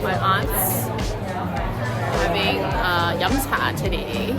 My aunt's having 飲茶 today.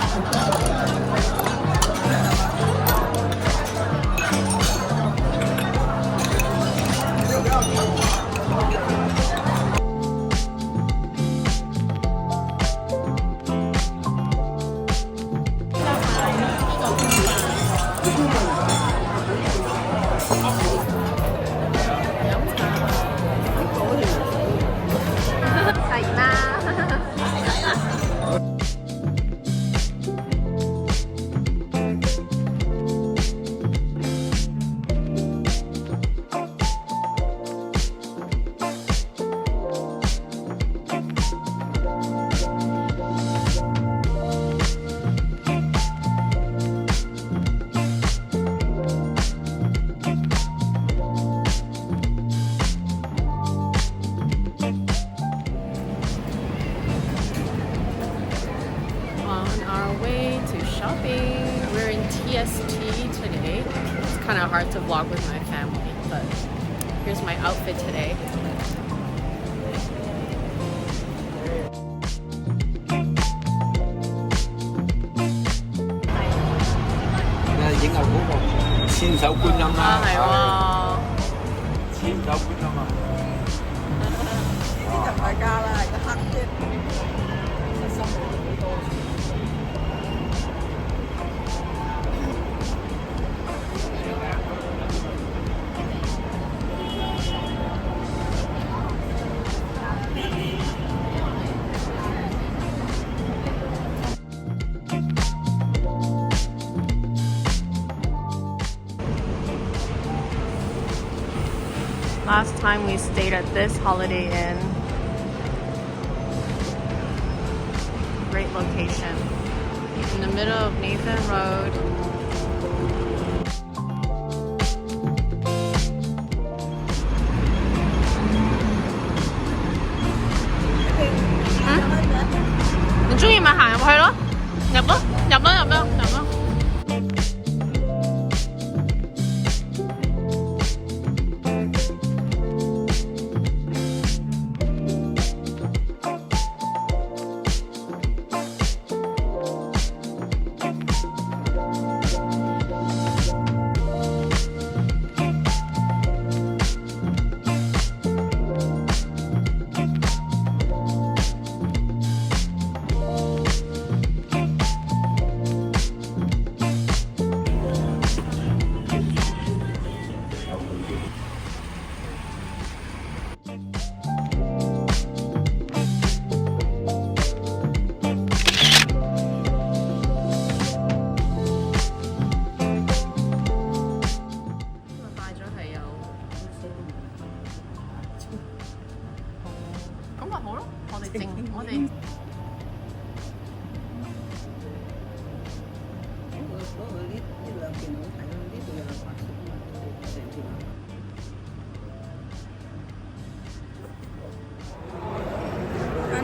We're in TST today. It's kind of hard to vlog with my family, but here's my outfit today. Last time we stayed at this Holiday Inn. Great location. In the middle of Nathan Road. Anh中意咪行入去咯，入咯，入咯，入咯，入咯。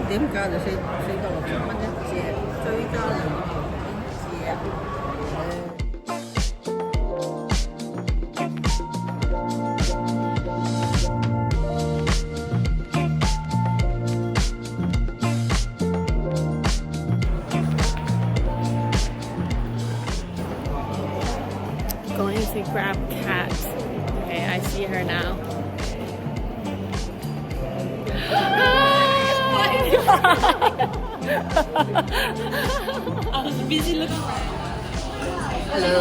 點價就460蚊一隻，追加2隻。Going to grab cat. Okay, I see her now. I was busy looking. Hello.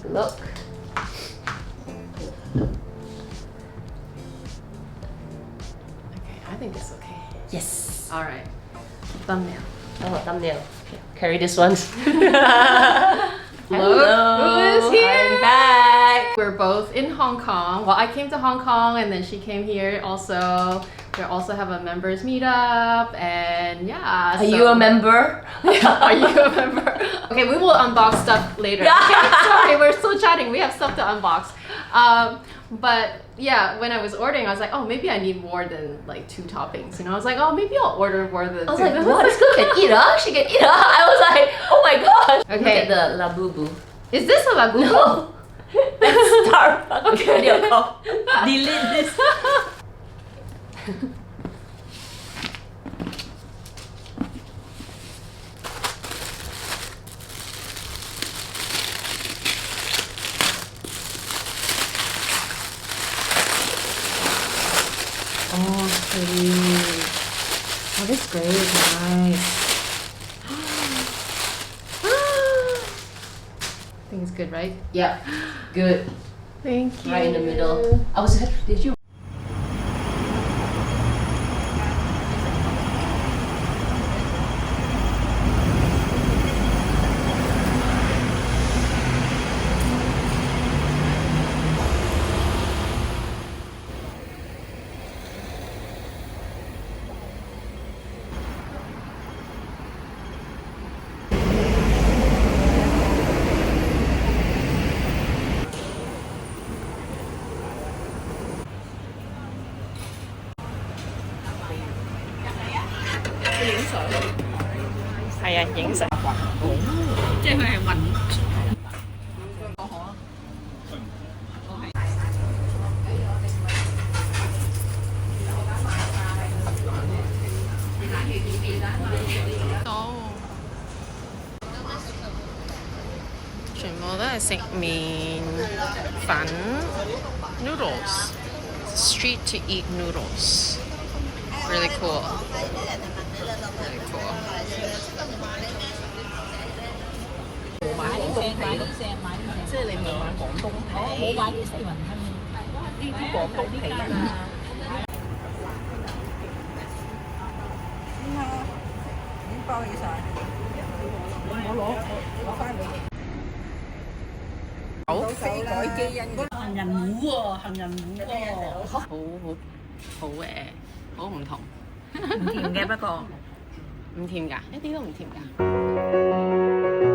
Look. Okay, I think it's okay. Yes. All right. Thumbnail. Oh, thumbnail. Okay. Carry this one. Hello. Who is here? I'm back. We're both in Hong Kong. Well, I came to Hong Kong and then she came here also. We also have a members meetup and yeah. Are you a member? Yeah, are you a member? Okay, we will unbox stuff later. Okay, sorry, we're still chatting. We have stuff to unbox. But yeah, when I was ordering, I was like, oh, maybe I need more than like 2 toppings. You know, I was like, oh, maybe I'll order more than 2. I was like, what? This girl can eat, huh? She can eat, huh? I was like, oh my gosh. Okay. Look at the labubu. Is this a labubu? No. That's Starbucks. Okay. Delete this. Oh, pretty. Oh, this is great. Nice. I think it's good, right? Yeah, good. Thank you. Right in the middle. I was like, did you? Hay à, diễn sẽ. Chứ không phải mình. Toàn bộ都係食麵粉 noodles, street to eat noodles. Really cool. Really cool. 即係你冇買廣東皮，冇買啲四雲吞，呢啲廣東皮啊。點啊？已經包起晒。我攞翻俾你。好，非改基因嗰杏仁糊喎，杏仁糊喎。好唔同。唔甜嘅不過。唔甜㗎，一啲都唔甜㗎。